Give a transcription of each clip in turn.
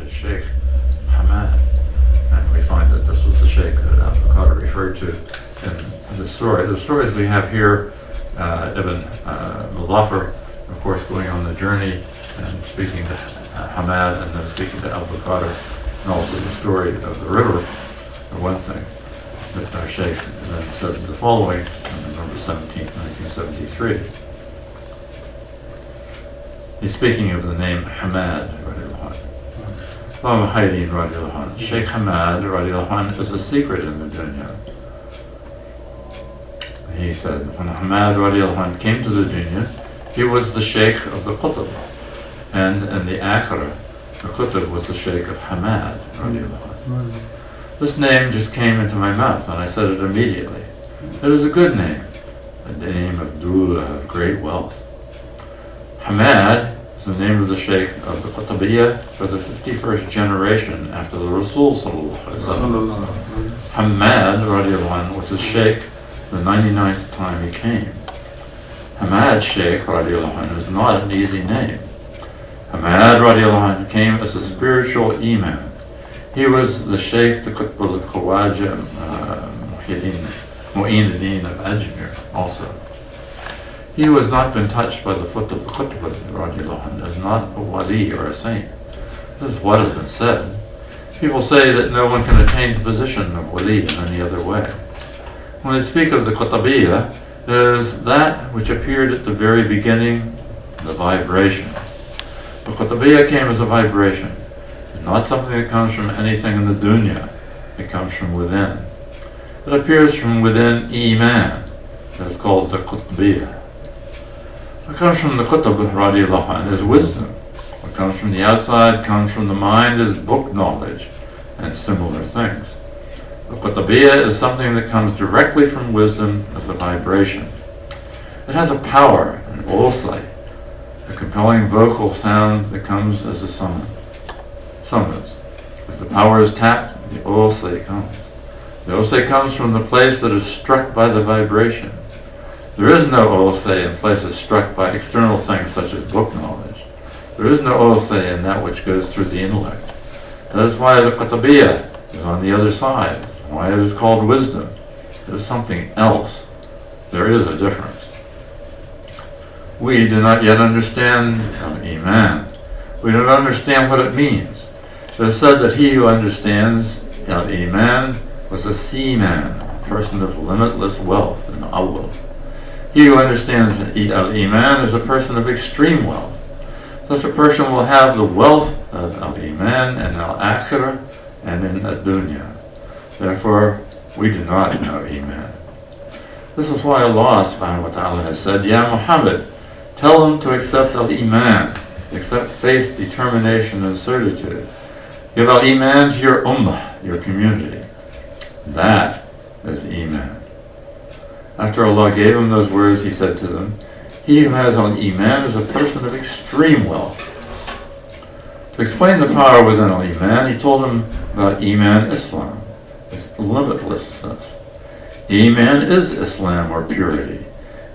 as Shaykh Hamad. And we find that this was the Shaykh that Al-Bukhari referred to in the story. The stories we have here, Ibn Muzaffar, of course, going on the journey and speaking to Hamad and then speaking to Al-Bukhari, and also the story of the river, are one thing. But our Shaykh then said the following on November 17th, 1973. He's speaking of the name Hamad, radiallahu anhu. Bawa Muhyiddin, radiallahu anhu. Shaykh Hamad, radiallahu anhu, is a secret in the dunya. He said, when Hamad, radiallahu anhu, came to the dunya, he was the Shaykh of the Qutb. And in the Akhirah, the Qutb was the Shaykh of Hamad, radiallahu anhu. This name just came into my mouth, and I said it immediately. It is a good name, a name of dula, of great wealth. Hamad is the name of the Shaykh of the Qutbiyya for the 51st generation after the Rasul sallallahu alaihi wasallam. Hamad radiallahu anhu was the Shaykh the 99th time he came. Hamad Shaykh radiallahu anhu is not an easy name. Hamad radiallahu anhu came as a spiritual imam. He was the Shaykh the Qutb al-Khawaja Muhyiddin of Ajmer also. He who has not been touched by the foot of the Qutb radiallahu anhu is not a wali or a saint. This is what has been said. People say that no one can attain the position of wali in any other way. When they speak of the Qutbiyya, there is that which appeared at the very beginning, the vibration. The Qutbiyya came as a vibration. It's not something that comes from anything in the dunya. It comes from within. It appears from within Iman. That's called the Qutbiyya. What comes from the Qutb radiallahu anhu is wisdom. What comes from the outside comes from the mind is book knowledge and similar things. The Qutbiyya is something that comes directly from wisdom as a vibration. It has a power, an all-sight, a compelling vocal sound that comes as a summons. As the power is tapped, the all-sight comes. The all-sight comes from the place that is struck by the vibration. There is no all-say in places struck by external things such as book knowledge. There is no all-say in that which goes through the intellect. That is why the Qutbiyya is on the other side, why it is called wisdom. It is something else. There is a difference. We do not yet understand Iman. We don't understand what it means. It is said that he who understands Iman was a seaman, a person of limitless wealth, an awwal. He who understands Iman is a person of extreme wealth. Such a person will have the wealth of Iman and Al-Akhirah and in Ad-Dunya. Therefore, we do not know Iman. This is why Allah subhanahu wa ta'ala has said, Ya Muhammad, tell them to accept Al-Iman, accept faith, determination, and certitude. Give Al-Iman to your ummah, your community. That is Iman. After Allah gave him those words, he said to them, he who has Al-Iman is a person of extreme wealth. To explain the power within Al-Iman, he told them about Iman Islam, its limitlessness. Iman is Islam or purity.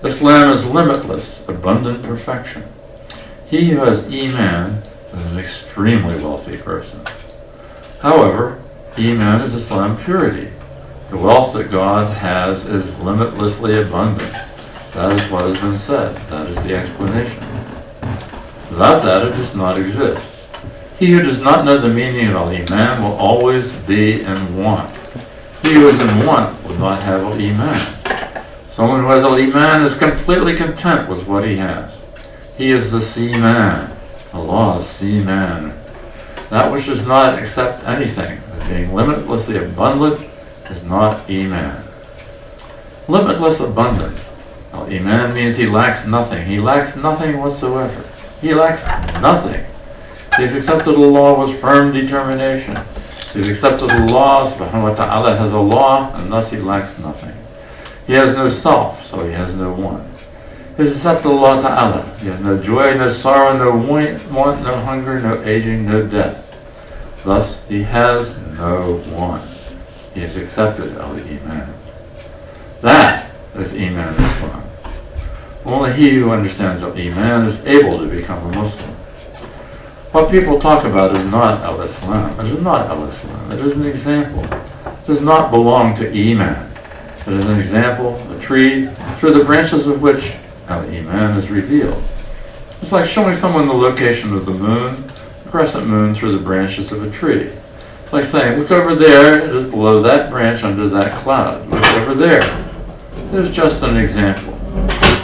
Islam is limitless, abundant perfection. He who has Iman is an extremely wealthy person. However, Iman is Islam purity. The wealth that God has is limitlessly abundant. That is what has been said. That is the explanation. Without that, it does not exist. He who does not know the meaning of Al-Iman will always be in want. He who is in want will not have Al-Iman. Someone who has Al-Iman is completely content with what he has. He is the Seaman. Allah is Seaman. That which does not accept anything as being limitlessly abundant is not Iman. Limitless abundance. Well, Iman means he lacks nothing. He lacks nothing whatsoever. He lacks nothing. He has accepted Allah with firm determination. He has accepted Allah subhanahu wa ta'ala has Allah, and thus he lacks nothing. He has no self, so he has no want. He has accepted Allah ta'ala. He has no joy, no sorrow, no want, no hunger, no aging, no death. Thus he has no want. He has accepted Al-Iman. That is Iman Islam. Only he who understands Al-Iman is able to become a Muslim. What people talk about is not al-Islam. It is not al-Islam. It is an example. It does not belong to Iman. It is an example, a tree, through the branches of which al-Iman is revealed. It's like showing someone the location of the moon, the crescent moon, through the branches of a tree. It's like saying, look over there, it is below that branch under that cloud. Look over there. There's just an example.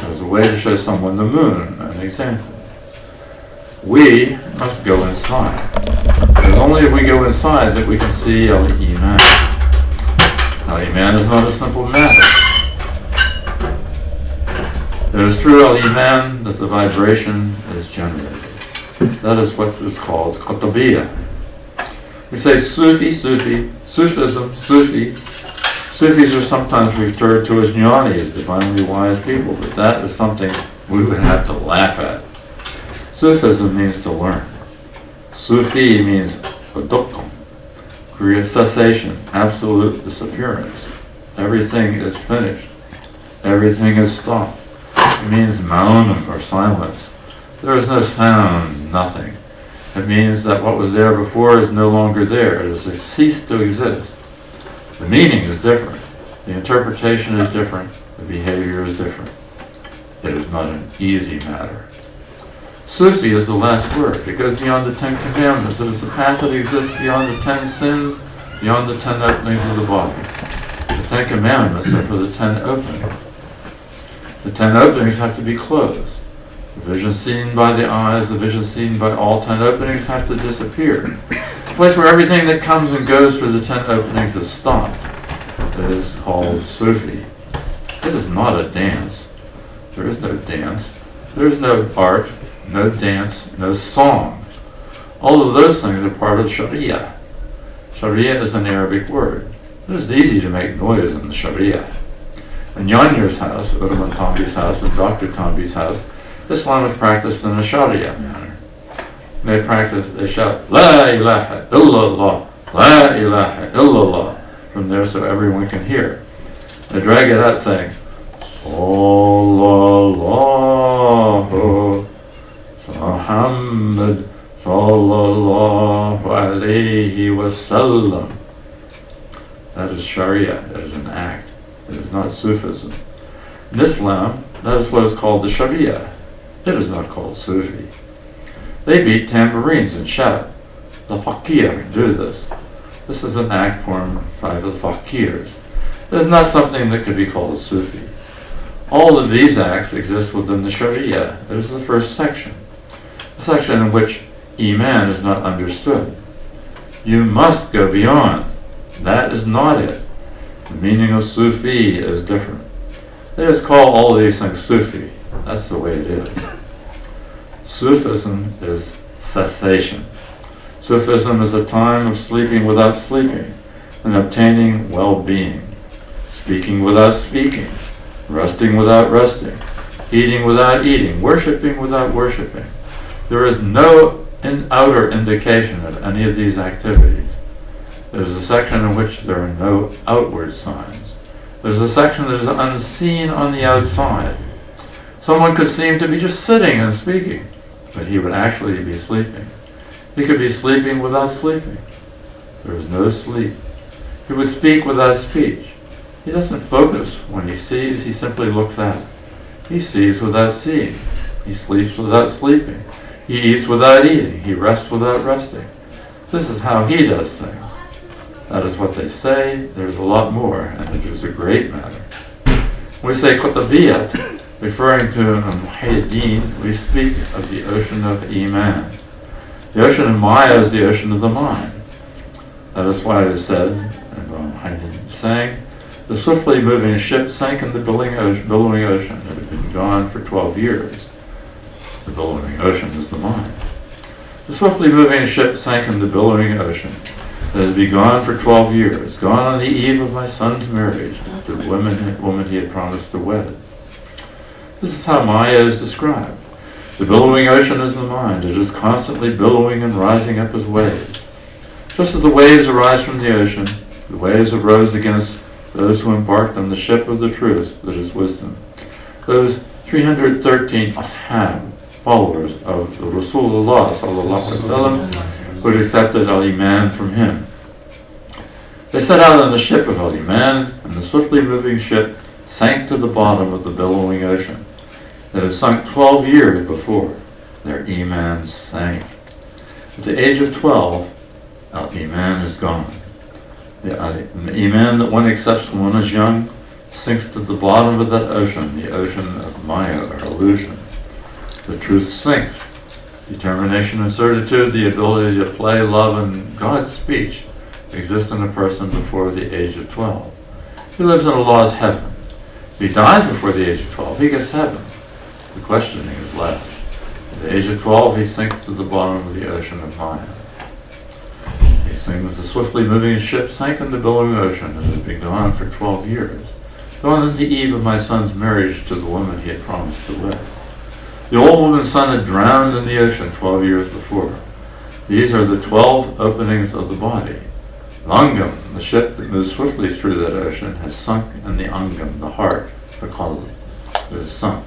There's a way to show someone the moon, an example. We must go inside. It's only if we go inside that we can see al-Iman. Al-Iman is not a simple matter. It is through al-Iman that the vibration is generated. That is what is called Qutbiyya. We say Sufi, Sufism, Sufi. Sufis are sometimes referred to as jnanis, divinely wise people, but that is something we would have to laugh at. Sufism means to learn. Sufi means udukkum, cessation, absolute disappearance. Everything is finished. Everything is stopped. It means maunam, or silence. There is no sound, nothing. It means that what was there before is no longer there. It has ceased to exist. The meaning is different. The interpretation is different. The behavior is different. It is not an easy matter. Sufi is the last word. It goes beyond the 10 commandments. It is the path that exists beyond the 10 sins, beyond the 10 openings of the body. The 10 commandments are for the 10 openings. The 10 openings have to be closed. The vision seen by the eyes, the vision seen by all 10 openings have to disappear. The place where everything that comes and goes through the 10 openings is stopped. It is called Sufi. It is not a dance. There is no dance. There is no art, no dance, no song. All of those things are part of Sharia. Sharia is an Arabic word. It is easy to make noise in the Sharia. In Yanir's house, Uthman Tambi's house, and Dr. Tambi's house, Islam is practiced in a Sharia manner. They shout, La ilaha illallah, La ilaha illallah, from there so everyone can hear. They drag it out saying, Sallallahu Muhammad Sallallahu Alaihi Wasallam. That is Sharia. That is an act. It is not Sufism. In Islam, that is what is called the Sharia. It is not called Sufi. They beat tambourines and shout. The fakir do this. This is an act formed by the fakirs. It is not something that could be called Sufi. All of these acts exist within the Sharia. It is the first section. The section in which Iman is not understood. You must go beyond. That is not it. The meaning of Sufi is different. They just call all of these things Sufi. That's the way it is. Sufism is cessation. Sufism is a time of sleeping without sleeping and obtaining well-being. Speaking without speaking. Resting without resting. Eating without eating. Worshipping without worshipping. There is no outer indication of any of these activities. There's a section in which there are no outward signs. There's a section that is unseen on the outside. Someone could seem to be just sitting and speaking, but he would actually be sleeping. He could be sleeping without sleeping. There is no sleep. He would speak without speech. He doesn't focus. When he sees, he simply looks at. He sees without seeing. He sleeps without sleeping. He eats without eating. He rests without resting. This is how he does things. That is what they say. There's a lot more, and it is a great matter. When we say Qutbiyat, referring to Muhyiddin, we speak of the ocean of Iman. The ocean of Maya is the ocean of the mind. That is why it is said, and Muhyiddin sang, the swiftly moving ship sank in the billowing ocean. It had been gone for 12 years. The billowing ocean is the mind. The swiftly moving ship sank in the billowing ocean. It has been gone for 12 years, gone on the eve of my son's marriage with the woman he had promised to wed. This is how Maya is described. The billowing ocean is the mind. It is constantly billowing and rising up as waves. Just as the waves arise from the ocean, the waves arose against those who embarked on the ship of the truth, that is wisdom. Those 313 ashab, followers of the Rasulullah sallallahu alaihi wasallam, who had accepted al-Iman from him. They set out on the ship of al-Iman, and the swiftly moving ship sank to the bottom of the billowing ocean that had sunk 12 years before. Their Iman sank. At the age of 12, al-Iman is gone. The Iman that one accepts when one is young sinks to the bottom of that ocean, the ocean of Maya, or illusion. The truth sinks. Determination and certitude, the ability to play, love, and God's speech exist in a person before the age of 12. He lives in Allah's heaven. If he dies before the age of 12, he gets heaven. The questioning is less. At the age of 12, he sinks to the bottom of the ocean of Maya. He sings, the swiftly moving ship sank in the billowing ocean and had been gone for 12 years, gone on the eve of my son's marriage to the woman he had promised to wed. The old woman's son had drowned in the ocean 12 years before. These are the 12 openings of the body. The Angam, the ship that moves swiftly through that ocean, has sunk in the Angam, the heart, the qalb. It is sunk.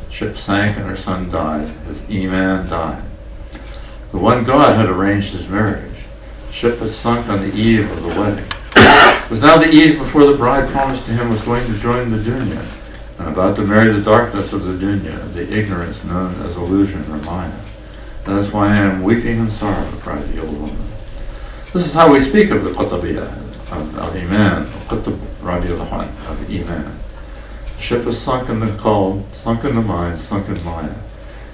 The ship sank and her son died. His Iman died. The one God had arranged his marriage. The ship had sunk on the eve of the wedding. It was now the eve before the bride promised to him was going to join the dunya, and about to marry the darkness of the dunya, the ignorance known as illusion or Maya. That is why I am weeping in sorrow, cried the old woman. This is how we speak of the Qutbiyah, of Iman, Qutb radiallahu anh, of Iman. The ship is sunk in the qalb, sunk in the mind, sunk in Maya.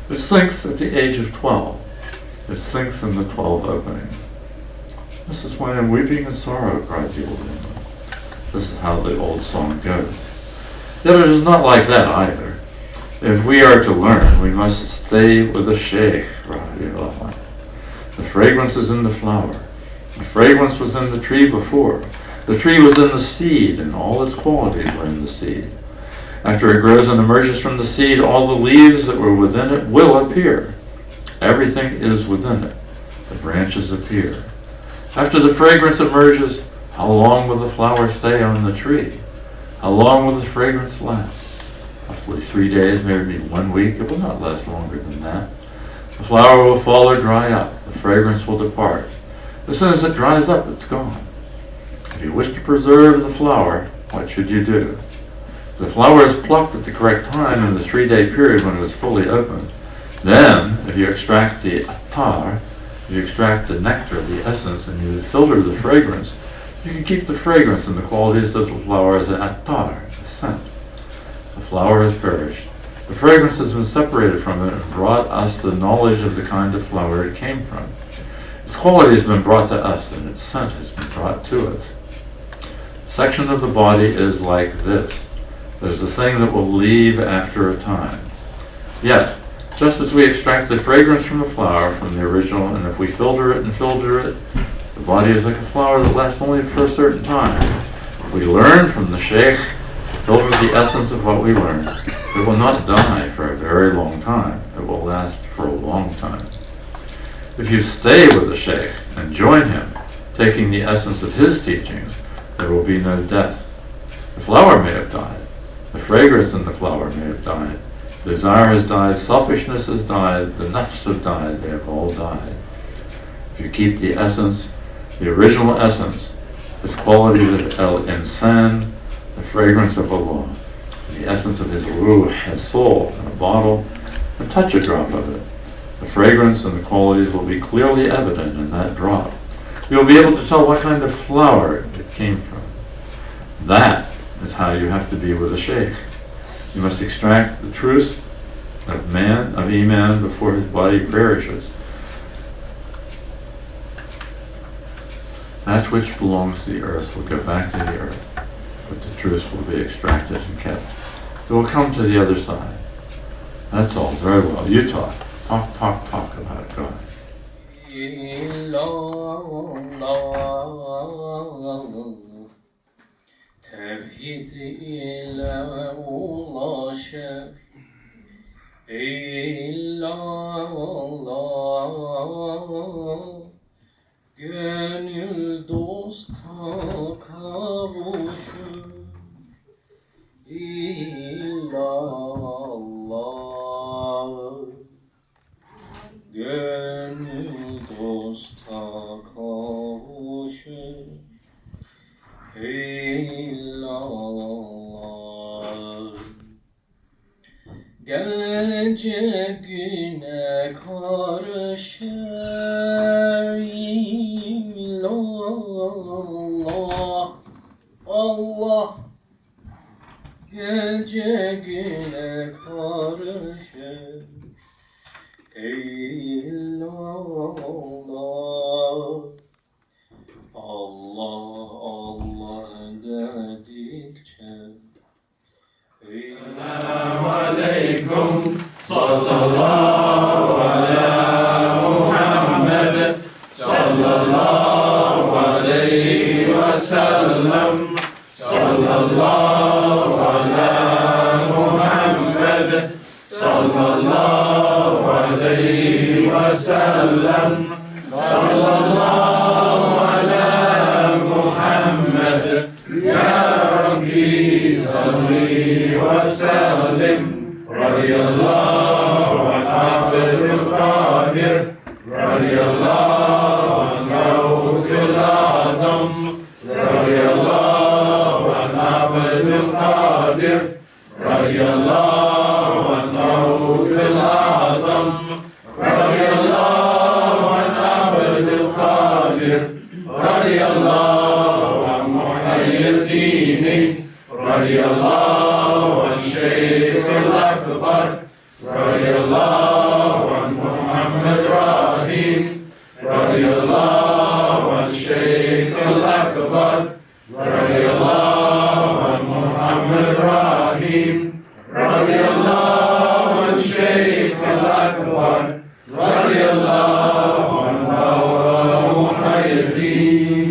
It sinks at the age of 12. It sinks in the 12 openings. This is why I am weeping in sorrow, cried the old woman. This is how the old song goes. Yet it is not like that either. If we are to learn, we must stay with a Shaikh, radiallahu anh. The fragrance is in the flower. The fragrance was in the tree before. The tree was in the seed, and all its qualities were in the seed. After it grows and emerges from the seed, all the leaves that were within it will appear. Everything is within it. The branches appear. After the fragrance emerges, how long will the flower stay on the tree? How long will the fragrance last? Roughly 3 days, maybe 1 week. It will not last longer than that. The flower will fall or dry up. The fragrance will depart. As soon as it dries up, it's gone. If you wish to preserve the flower, what should you do? If the flower is plucked at the correct time in the 3-day period when it is fully open, then, if you extract the attar, if you extract the nectar, the essence, and you filter the fragrance, you can keep the fragrance and the qualities of the flower as an attar, a scent. The flower has perished. The fragrance has been separated from it and brought us the knowledge of the kind of flower it came from. Its quality has been brought to us, and its scent has been brought to us. A section of the body is like this. There's the thing that will leave after a time. Yet, just as we extract the fragrance from a flower, from the original, and if we filter it, the body is like a flower that lasts only for a certain time. If we learn from the Shaikh, filter the essence of what we learn, it will not die for a very long time. It will last for a long time. If you stay with the Shaikh and join him, taking the essence of his teachings, there will be no death. The flower may have died. The fragrance in the flower may have died. Desire has died. Selfishness has died. The nafs have died. They have all died. If you keep the essence, the original essence, its qualities of al-insan, the fragrance of Allah, the essence of his ruh, his soul, in a bottle, and touch a drop of it. The fragrance and the qualities will be clearly evident in that drop. You'll be able to tell what kind of flower it came from. That is how you have to be with a Shaikh. You must extract the truth of man, of Iman, before his body perishes. That which belongs to the earth will go back to the earth, but the truth will be extracted and kept. It will come to the other side. That's all very well. You talk. Talk about God. Tevhid ile ulaşır illallah, gönül dosta kavuşur illallah. Allah, Allah gece güne karışır. İllallah, Allah, Allah dedikçe. Assalamu alaikum, sallallahu ala Muhammad, sallallahu aleyhi ve sellem, sallallahu ala Muhammad, sallallahu aleyhi ve sellem, sallallahu ala Muhammad, ya Rabbi salli ve sellim, radiyallahu an abdil kadir, radiyallahu an gavsil azam, radiyallahu an abdil kadir, radiyallahu an gavsil azam, radiyallahu an abdil kadir, radiyallahu an Muhaiyaddeen, radiyallahu an Shaikh al-Akbar, radiyallahu an Muhyiddin Ral, radiyallahu an Shaikh al-Akbar, radiyallahu an Muhyiddin Ral, radiyallahu an Shaikh al-Akbar, radiyallahu an Bawa Muhaiyaddeen.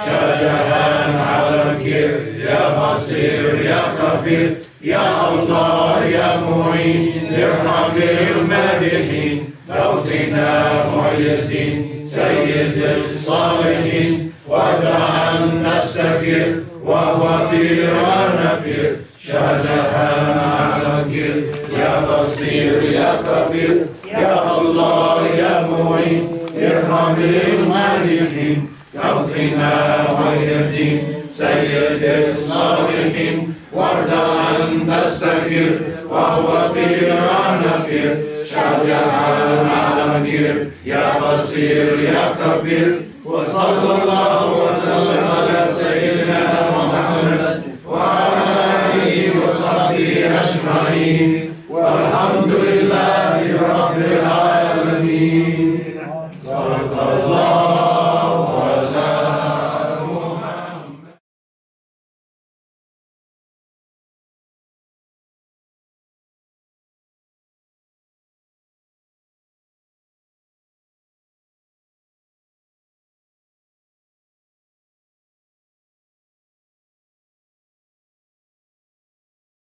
شجعان على الكير يا بصير يا خبير يا الله يا معين ارحم المادحين لوطنا محيدين سيد الصالحين ودع النستكر وهو بير نبير شجعان على الكير يا بصير يا خبير يا الله يا معين ارحم المادحين لوطنا محيدين سيد الصالحين وارضى عن نستكر وهو بير نبير شجعان على الكير يا بصير يا خبير وصلى الله وسلم على سيدنا محمد وعلى آله وصحبه أجمعين والحمد لله